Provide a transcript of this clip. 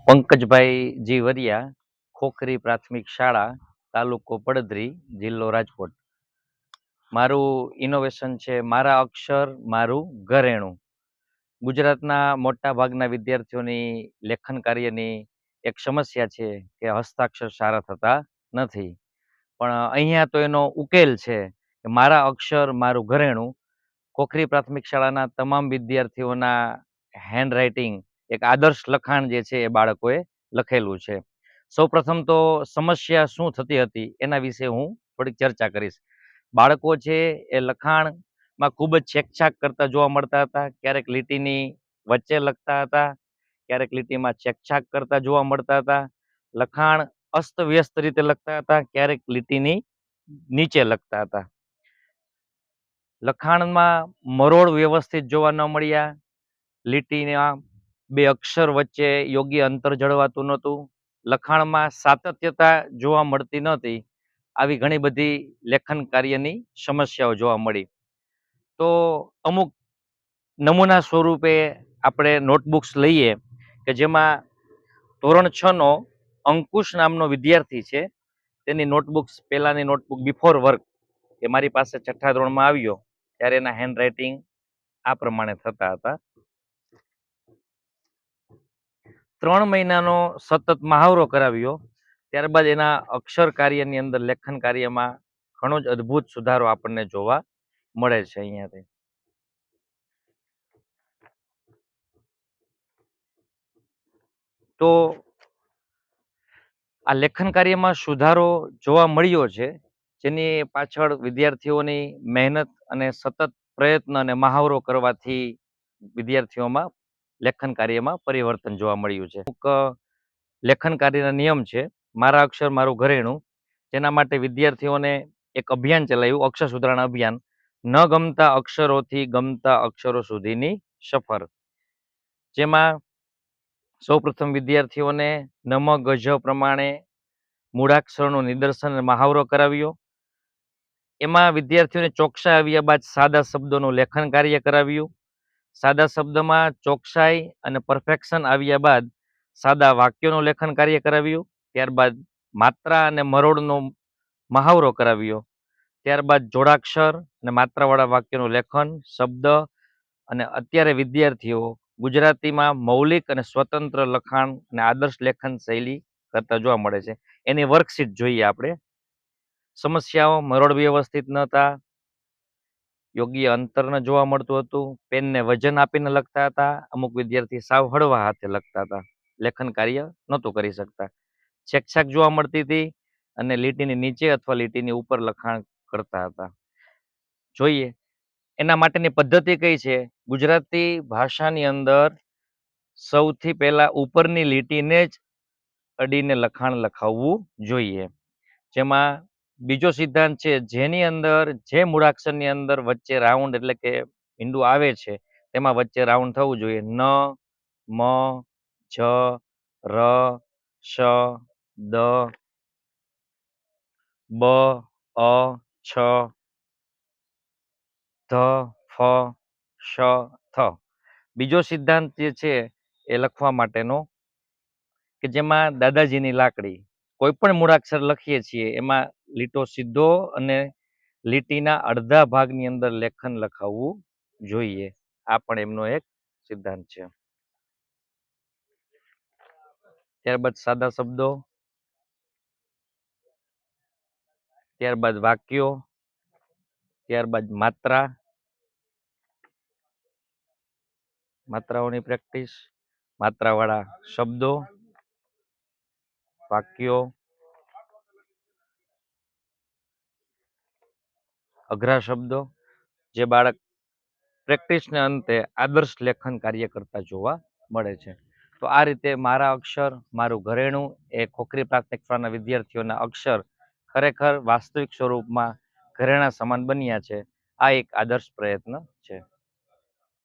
પંકજભાઈ જી વરિયા, ખોખરી પ્રાથમિક શાળા, તાલુકો પડદરી, જિલ્લો રાજકોટ. મારું ઇનોવેશન છે મારા અક્ષર મારું ઘરેણું. ગુજરાતના મોટા ભાગના વિદ્યાર્થીઓની લેખન કાર્યની એક સમસ્યા છે કે હસ્તાક્ષર સારા થતા નથી. પણ અહીંયા તો એનો ઉકેલ છે કે મારા અક્ષર મારું ઘરેણું ખોખરી પ્રાથમિક શાળાના તમામ વિદ્યાર્થીઓના હેન્ડરાઇટિંગ એક આદર્શ લખાણ જે છે એ બાળકોએ લખેલું છે. સૌપ્રથમ તો સમસ્યા શું થતી હતી એના વિશે હું થોડીક ચર્ચા કરીશ. બાળકો છે એ લખાણમાં ખૂબ જ છેકછાક કરતા જોવા મળતા હતા. ક્યારેક લીટીની વચ્ચે લખતા હતા, ક્યારેક લીટીમાં છેકછાક કરતા જોવા મળતા હતા. લખાણ અસ્તવ્યસ્ત રીતે લખતા હતા, ક્યારેક લીટીની નીચે લખતા હતા. લખાણમાં મરોડ વ્યવસ્થિત જોવા ન મળ્યા. લીટીના બે અક્ષર વચ્ચે યોગ્ય અંતર જળવાતું નહોતું. લખાણમાં સાતત્યતા જોવા મળતી નહોતી. આવી ઘણી બધી લેખન કાર્યની સમસ્યાઓ જોવા મળી. તો અમુક નમૂના સ્વરૂપે આપણે નોટબુક્સ લઈએ કે જેમાં ધોરણ 6 નો અંકુશ નામનો વિદ્યાર્થી છે. તેની નોટબુક્સ પહેલાની નોટબુક બિફોર વર્ક એ મારી પાસે છઠ્ઠા ધોરણમાં આવ્યો ત્યારે એના હેન્ડરાઇટિંગ આ પ્રમાણે થતા હતા. 3 મહિનાનો સતત મહાવરો કરાવ્યો, ત્યારબાદ એના અક્ષર કાર્યની અંદર લેખન કાર્યમાં ઘણો જ અદ્ભુત સુધારો આપણને જોવા મળે છે. અહીંયાથી તો આ લેખન કાર્યમાં સુધારો જોવા મળ્યો છે, જેની પાછળ વિદ્યાર્થીઓની મહેનત અને સતત પ્રયત્ન અને મહાવરો કરવાથી વિદ્યાર્થીઓમાં લેખન કાર્યમાં પરિવર્તન જોવા મળ્યું છે. અમુક લેખન કાર્યના નિયમ છે મારા અક્ષર મારું ઘરેણું, જેના માટે વિદ્યાર્થીઓને એક અભિયાન ચલાવ્યું, અક્ષર સુધારણા અભિયાન. ન ગમતા અક્ષરોથી ગમતા અક્ષરો સુધીની સફર, જેમાં સૌપ્રથમ વિદ્યાર્થીઓને નમ ગજ પ્રમાણે મૂળાક્ષરનું નિદર્શન અને મહાવરો કરાવ્યો. એમાં વિદ્યાર્થીઓને ચોકસાઈ આવ્યા બાદ સાદા શબ્દોનું લેખન કાર્ય કરાવ્યું. સાદા શબ્દમાં ચોકસાઈ અને પરફેક્શન આવ્યા બાદ સાદા વાક્યોનું લેખન કાર્ય કરાવ્યું. ત્યારબાદ માત્રા અને મરોડનો મહાવરો કરાવ્યો. ત્યારબાદ જોડાક્ષર અને માત્રાવાળા વાક્યનું લેખન, શબ્દ, અને અત્યારે વિદ્યાર્થીઓ ગુજરાતીમાં મૌલિક અને સ્વતંત્ર લખાણ અને આદર્શ લેખન શૈલી કરતા જોવા મળે છે. એની વર્કશીટ જોઈએ આપણે. સમસ્યાઓ મરોડ વ્યવસ્થિત નહોતા, યોગ્ય અંતર ન જોવા મળતું હતું, પેનને વજન આપીને લખતા હતા, અમુક વિદ્યાર્થી સાવ હળવા હાથે લખતા હતા, લેખન કાર્ય નહોતું કરી શકતા, છેકછાક જોવા મળતી હતી અને લીટીની નીચે અથવા લીટીની ઉપર લખાણ કરતા હતા. જોઈએ એના માટેની પદ્ધતિ કઈ છે. ગુજરાતી ભાષાની અંદર સૌથી પહેલા ઉપરની લીટીને જ અડીને લખાણ લખાવવું જોઈએ. જેમાં બીજો સિદ્ધાંત છે, જેની અંદર જે મૂળાક્ષરની અંદર વચ્ચે રાઉન્ડ એટલે કે ઈંડું આવે છે તેમાં વચ્ચે રાઉન્ડ થવું જોઈએ. ન, મ, જ, ર, શ, દ, બ, અ, છ, ધ, ફ, શ, થ. બીજો સિદ્ધાંત જે છે એ લખવા માટેનો કે જેમાં દાદાજીની લાકડી, કોઈ પણ મૂળાક્ષર લખીએ છીએ એમાં લીટો સીધો અને લીટીના અડધા ભાગની અંદર લેખન લખાવવું જોઈએ. આ પણ એમનો એક સિદ્ધાંત છે. ત્યારબાદ સાદા શબ્દો, ત્યારબાદ વાક્યો, ત્યારબાદ માત્રાઓની પ્રેક્ટિસ, માત્રાવાળા શબ્દો, વાક્યો, અઘરા શબ્દો, જે બાળક પ્રેક્ટિસને અંતે આદર્શ લેખન કાર્ય કરતા જોવા મળે છે. તો આ રીતે મારા અક્ષર મારું ઘરેણું એ ખોખરી પ્રાથમિક શાળાના વિદ્યાર્થીઓના અક્ષર ખરેખર વાસ્તવિક સ્વરૂપમાં ઘરેણા સમાન બન્યા છે. આ એક આદર્શ પ્રયત્ન છે.